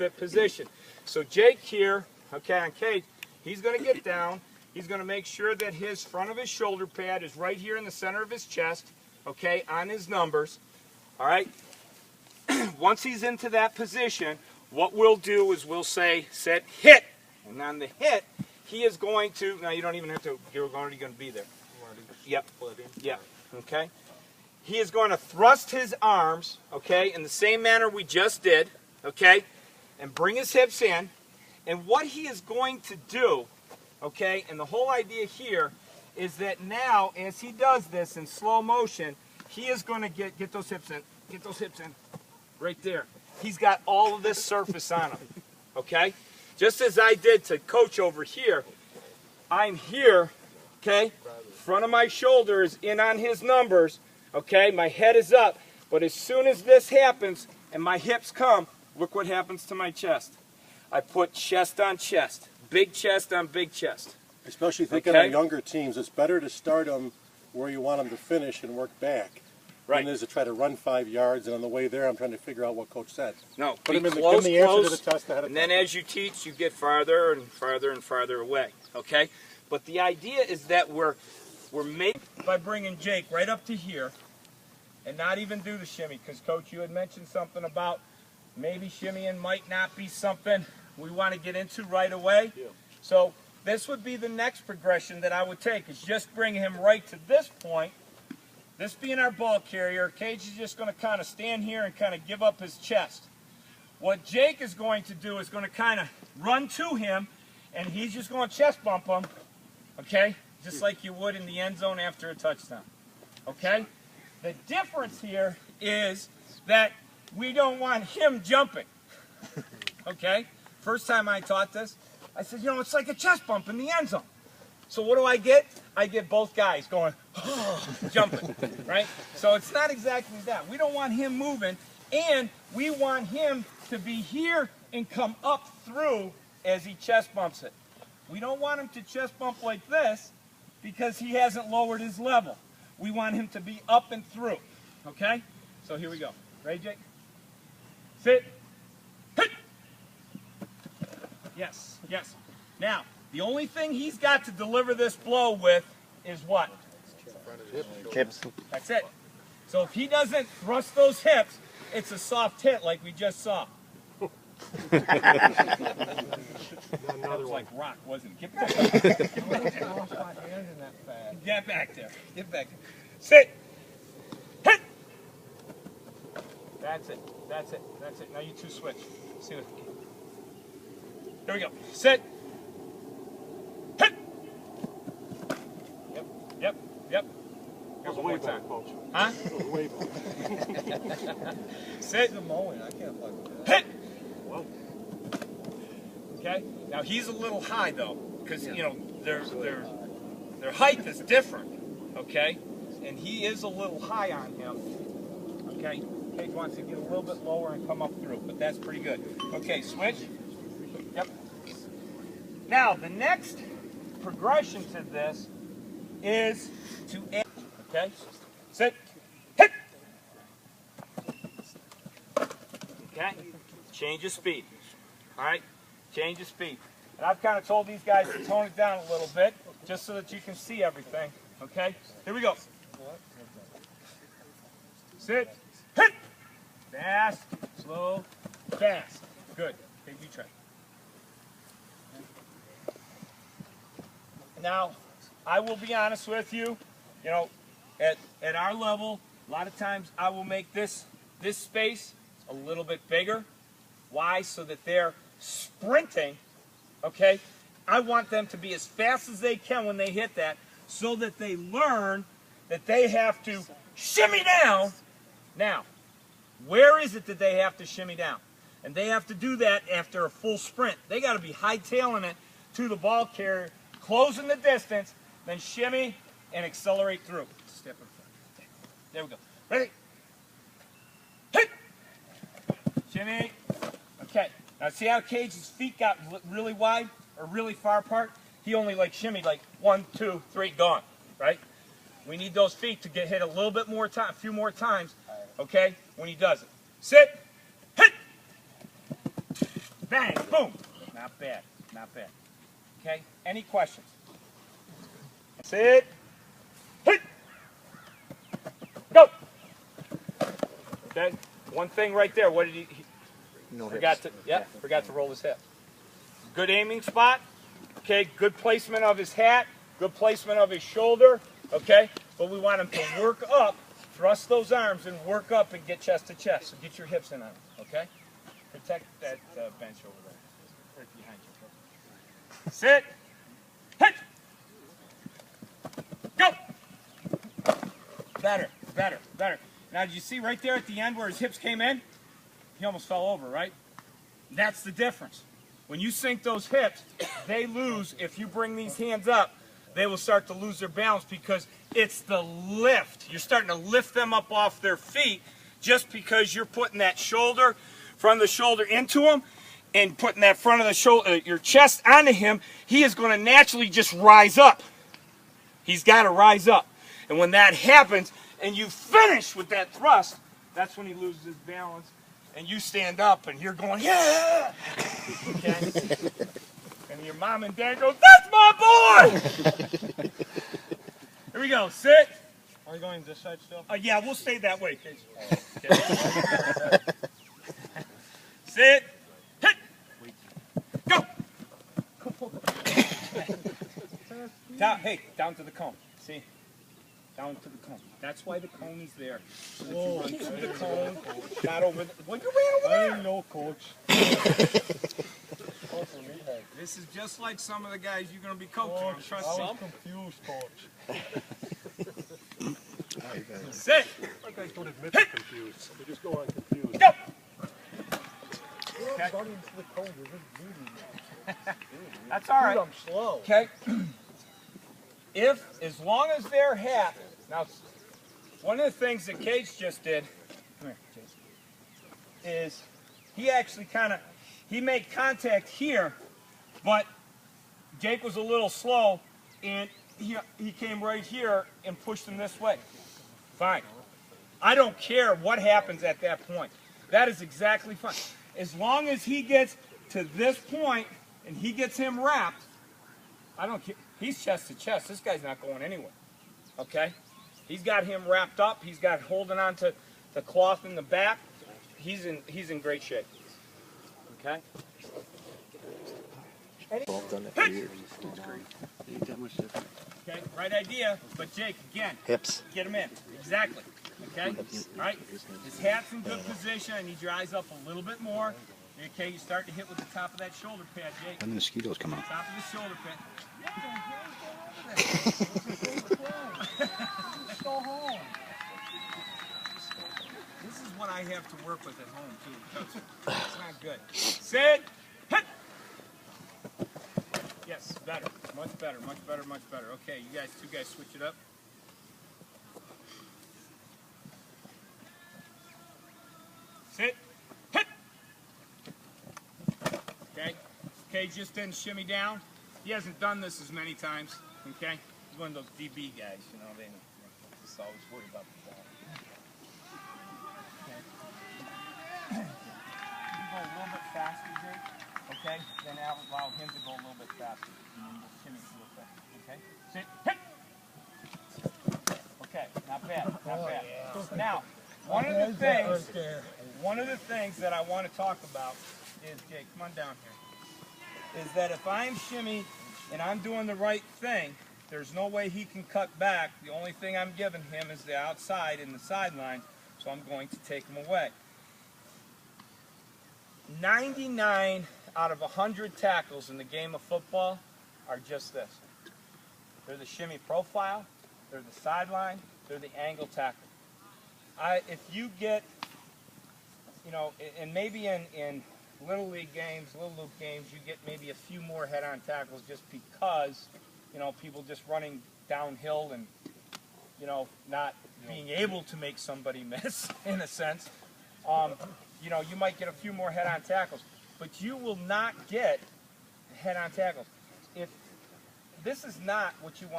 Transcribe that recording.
fit position. So Jake here, okay, on cage, he's going to get down. He's going to make sure that his front of his shoulder pad is right here in the center of his chest, okay, on his numbers. All right. Once he's into that position, what we'll do is we'll say, set, hit. And on the hit, he is going to, now you don't even have to, you're already going to be there. Yep. Yep. Okay. He is going to thrust his arms, okay, in the same manner we just did, okay, and bring his hips in. And what he is going to do, okay, and the whole idea here is that now, as he does this in slow motion, he is going to get those hips in, right there. He's got all of this surface on him, okay? Just as I did to Coach over here, I'm here, okay? Front of my shoulder is in on his numbers, okay? My head is up, but as soon as this happens and my hips come, look what happens to my chest. I put chest on chest, big chest on big chest. Especially thinking on younger teams, it's better to start them where you want them to finish and work back. Right. Than it is to try to run 5 yards, and on the way there, I'm trying to figure out what Coach said. No, put him in close, the answer to the test ahead of and then as you teach, you get farther and farther and farther away. Okay, but the idea is that we're made by bringing Jake right up to here, and not even do the shimmy, because Coach, you had mentioned something about maybe shimmying might not be something we want to get into right away. Yeah. So this would be the next progression that I would take, is just bring him right to this point. This being our ball carrier, Cage is just going to kind of stand here and kind of give up his chest. What Jake is going to do is going to kind of run to him, and he's just going to chest bump him, okay? Just like you would in the end zone after a touchdown, okay? The difference here is that we don't want him jumping, okay? First time I taught this, I said, you know, it's like a chest bump in the end zone. So what do I get? I get both guys going, jumping, right? So it's not exactly that. We don't want him moving, and we want him to be here and come up through as he chest bumps it. We don't want him to chest bump like this because he hasn't lowered his level. We want him to be up and through, okay? So here we go. Ready, Jake? Sit. Hit. Yes, yes. Now, the only thing he's got to deliver this blow with is what? Hips. That's it. So if he doesn't thrust those hips, it's a soft hit like we just saw. That was like rock, wasn't it? Get back there. Get back there. Get back there. Sit. Hit. That's it. That's it. That's it. Now you two switch. See what? Here we go. Sit. Hit. Yep. Yep. Yep. Here's one more time. Huh? Way back. Sit. I can't play with that. Hit. Whoa. Okay. Now he's a little high though, because you know their height is different. Okay. And he is a little high on him. Okay. Cage wants to get a little bit lower and come up through, but that's pretty good. Okay. Switch. Yep. Now the next progression to this is to add. Okay. Sit. Hit. Okay. Change of speed. All right. Change of speed. And I've kind of told these guys to tone it down a little bit, just so that you can see everything. Okay. Here we go. Sit. Hit. Fast. Slow. Fast. Good. Okay, you try. Now, I will be honest with you. You know, at our level, a lot of times I will make this space a little bit bigger. Why? So that they're sprinting, okay? I want them to be as fast as they can when they hit that, so that they learn that they have to shimmy down. Now, where is it that they have to shimmy down? And they have to do that after a full sprint. They got to be hightailing it to the ball carrier, closing the distance, then shimmy and accelerate through. Step in front. There we go. Ready? Hit! Shimmy. Okay. Now see how Cage's feet got really wide or really far apart? He only like shimmied like 1, 2, 3, gone. Right? We need those feet to get hit a little bit more time, a few more times, okay, when he does it. Sit. Hit. bang, boom. Not bad, not bad. Okay, any questions? Sit, hit, go. Okay, one thing right there, what did he forgot to roll his hip. Good aiming spot, okay, good placement of his hat, good placement of his shoulder, okay, but we want him to work up, thrust those arms and work up and get chest to chest, so get your hips in on him, okay? Protect that bench over there, right behind you. Sit, hit, go. Better, better, better. Now, did you see right there at the end where his hips came in? He almost fell over, right? That's the difference. When you sink those hips, they lose. If you bring these hands up, they will start to lose their balance because it's the lift. You're starting to lift them up off their feet just because you're putting that shoulder, front of the shoulder into them and putting that front of the shoulder, your chest onto him. He is going to naturally just rise up. He's got to rise up. And when that happens and you finish with that thrust, that's when he loses his balance. And you stand up and you're going, yeah! Okay? And your mom and dad go, that's my boy! Here we go, sit. Are you going this side still? Yeah, we'll stay that way, kids. Okay. Sit, hit, go! Down, hey, down to the cone, see? Down to the cone. That's why the cone is there. So that you run through the cone, not over the... Well, you ran over there! I didn't know, Coach. This is just like some of the guys you're going to be coaching. Coach, Trust me. I'm confused, Coach. Sit! You guys don't admit they're confused. They just go on confused. Go! Okay. Running to the cone, you're just beating me. That's all right. Dude, I'm slow. Okay? As long as they're hat, now, one of the things that Cage just did, come here, Jason, is he actually he made contact here, but Jake was a little slow, and he came right here and pushed him this way. Fine. I don't care what happens at that point. That is exactly fine. As long as he gets to this point and he gets him wrapped, I don't care. He's chest to chest. This guy's not going anywhere. Okay? He's got him wrapped up. He's got holding on to the cloth in the back. He's in great shape. Okay? I've done it for years. It's great. Ain't that much different. Okay, right idea, but Jake, again, Hips. get him in. Exactly. Okay? All right? His hat's in good position. I need your eyes up a little bit more. Okay, you start to hit with the top of that shoulder pad, Jake. When the mosquitoes come out. Top of the shoulder pad. Go home. This is what I have to work with at home, too. It's not good. Sit. Hit. Yes, better. Much better, much better, much better. Okay, two guys switch it up. Sit. Hit. Okay. Okay, just didn't shimmy down. He hasn't done this as many times. Okay. He's one of those DB guys, you know, they just always worry about the ball. Okay. You go a little bit faster, Jake. Okay. Then allow him to go a little bit faster. And then we'll shimmy real quick. Okay. Sit. Hit. Okay. Not bad. Not bad. Now, one of the things that I want to talk about is, Jake, come on down here, is that if I'm shimmy and I'm doing the right thing, there's no way he can cut back. The only thing I'm giving him is the outside and the sideline, so I'm going to take him away. 99 out of 100 tackles in the game of football are just this. They're the shimmy profile, they're the sideline, they're the angle tackle. If you get, you know, and maybe in Little League games, Little League games, you get maybe a few more head-on tackles just because, you know, people just running downhill and, you know, not being able to make somebody miss, in a sense. You know, you might get a few more head-on tackles, but you will not get head-on tackles. If this is not what you want